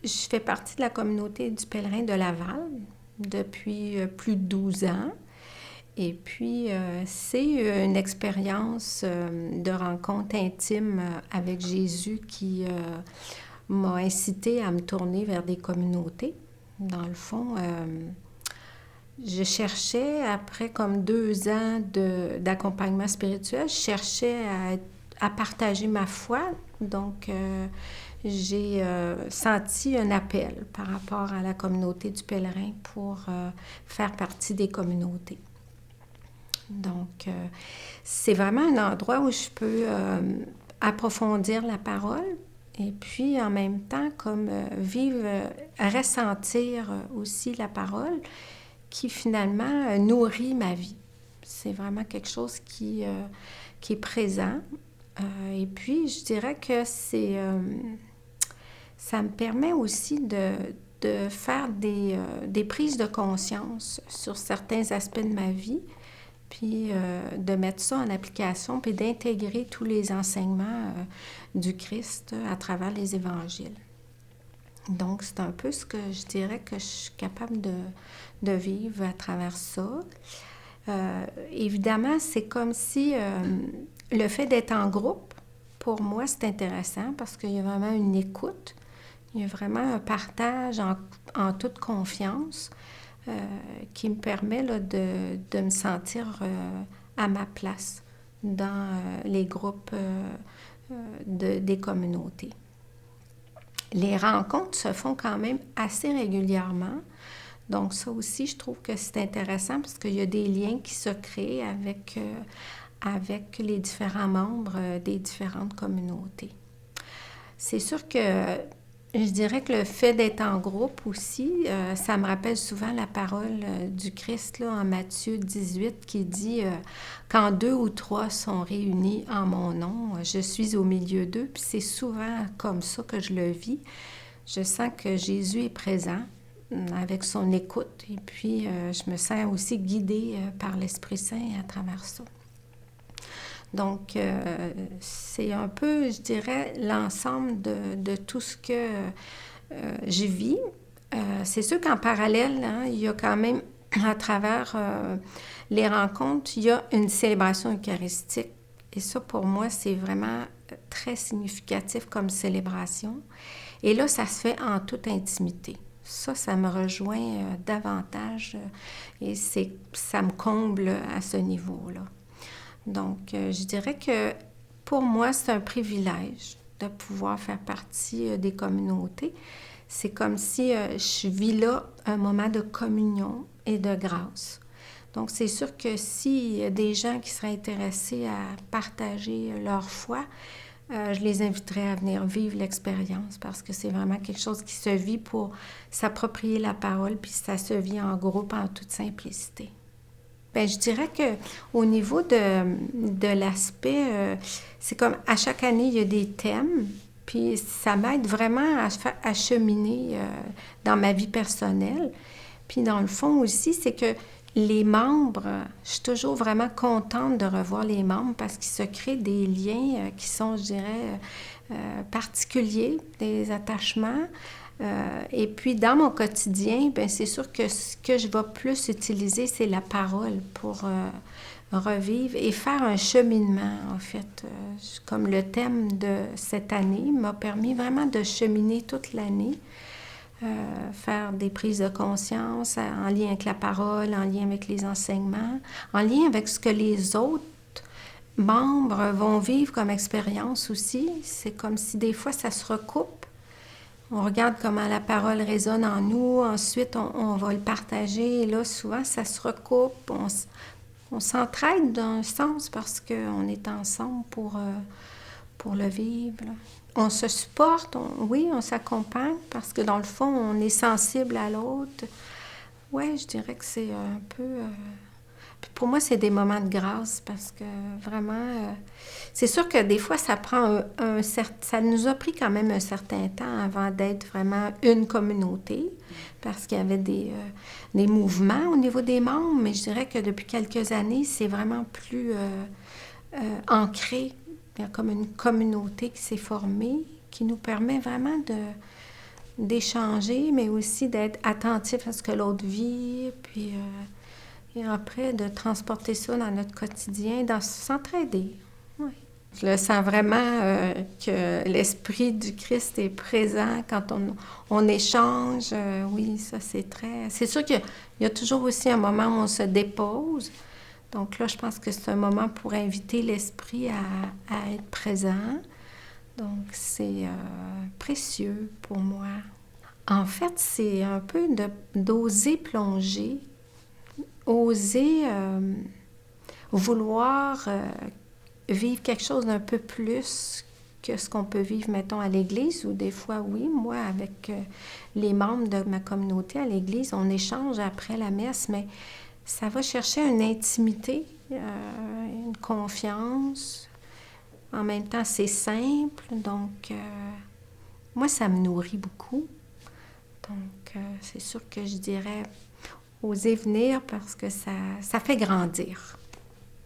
je fais partie de la communauté du pèlerin de Laval depuis plus de 12 ans. Et puis, c'est une expérience de rencontre intime avec Jésus qui m'a incité à me tourner vers des communautés. Dans le fond, je cherchais, après comme 2 ans d'accompagnement spirituel, je cherchais à partager ma foi. Donc, j'ai senti un appel par rapport à la communauté du pèlerin pour faire partie des communautés. Donc, c'est vraiment un endroit où je peux approfondir la parole et puis en même temps comme vivre, ressentir aussi la parole qui finalement nourrit ma vie. C'est vraiment quelque chose qui est présent. Et puis, je dirais que ça me permet aussi de faire des prises de conscience sur certains aspects de ma vie, puis de mettre ça en application, puis d'intégrer tous les enseignements du Christ à travers les évangiles. Donc, c'est un peu ce que je dirais que je suis capable de vivre à travers ça. Évidemment, c'est comme si le fait d'être en groupe, pour moi, c'est intéressant parce qu'il y a vraiment une écoute, il y a vraiment un partage en toute confiance qui me permet là, de me sentir à ma place dans les groupes des communautés. Les rencontres se font quand même assez régulièrement. Donc ça aussi, je trouve que c'est intéressant parce qu'il y a des liens qui se créent avec les différents membres des différentes communautés. C'est sûr que je dirais que le fait d'être en groupe aussi, ça me rappelle souvent la parole du Christ là, en Matthieu 18 qui dit « Quand 2 ou 3 sont réunis en mon nom, je suis au milieu d'eux. » Puis c'est souvent comme ça que je le vis. Je sens que Jésus est présent avec son écoute et puis je me sens aussi guidée par l'Esprit Saint à travers ça. Donc, c'est un peu, je dirais, l'ensemble de tout ce que je vis. C'est sûr qu'en parallèle, hein, il y a quand même, à travers les rencontres, il y a une célébration eucharistique. Et ça, pour moi, c'est vraiment très significatif comme célébration. Et là, ça se fait en toute intimité. Ça me rejoint davantage et ça me comble à ce niveau-là. Donc, je dirais que pour moi, c'est un privilège de pouvoir faire partie des communautés. C'est comme si je vis là un moment de communion et de grâce. Donc, c'est sûr que s'il y a des gens qui seraient intéressés à partager leur foi, je les inviterais à venir vivre l'expérience parce que c'est vraiment quelque chose qui se vit pour s'approprier la parole, puis ça se vit en groupe en toute simplicité. Bien, je dirais qu'au niveau de l'aspect, c'est comme à chaque année, il y a des thèmes, puis ça m'aide vraiment à cheminer dans ma vie personnelle. Puis dans le fond aussi, c'est que les membres, je suis toujours vraiment contente de revoir les membres parce qu'il se crée des liens qui sont, je dirais, particuliers, des attachements. Et puis, dans mon quotidien, bien, c'est sûr que ce que je vais plus utiliser, c'est la parole pour revivre et faire un cheminement, en fait. Comme le thème de cette année m'a permis vraiment de cheminer toute l'année, faire des prises de conscience en lien avec la parole, en lien avec les enseignements, en lien avec ce que les autres membres vont vivre comme expérience aussi. C'est comme si des fois, ça se recoupe. On regarde comment la parole résonne en nous, ensuite on va le partager, et là souvent ça se recoupe, on s'entraide d'un sens parce qu'on est ensemble pour le vivre. Là. On se supporte, oui, on s'accompagne parce que dans le fond on est sensible à l'autre. Oui, je dirais que c'est un peu... Puis pour moi, c'est des moments de grâce parce que vraiment... c'est sûr que des fois, ça prend ça nous a pris quand même un certain temps avant d'être vraiment une communauté parce qu'il y avait des mouvements au niveau des membres, mais je dirais que depuis quelques années, c'est vraiment plus ancré. Il y a comme une communauté qui s'est formée qui nous permet vraiment d'échanger, mais aussi d'être attentif à ce que l'autre vit, puis et après de transporter ça dans notre quotidien, s'entraider. Oui. Je le sens vraiment que l'Esprit du Christ est présent quand on échange. Oui, ça c'est très... C'est sûr qu'il y a toujours aussi un moment où on se dépose. Donc là, je pense que c'est un moment pour inviter l'Esprit à être présent. Donc c'est précieux pour moi. En fait, c'est un peu d'oser plonger, oser vouloir vivre quelque chose d'un peu plus que ce qu'on peut vivre, mettons, à l'Église, ou des fois, oui, moi, avec les membres de ma communauté à l'Église, on échange après la messe, mais ça va chercher une intimité, une confiance. En même temps, c'est simple, donc moi, ça me nourrit beaucoup. Donc, c'est sûr que je dirais oser venir parce que ça fait grandir.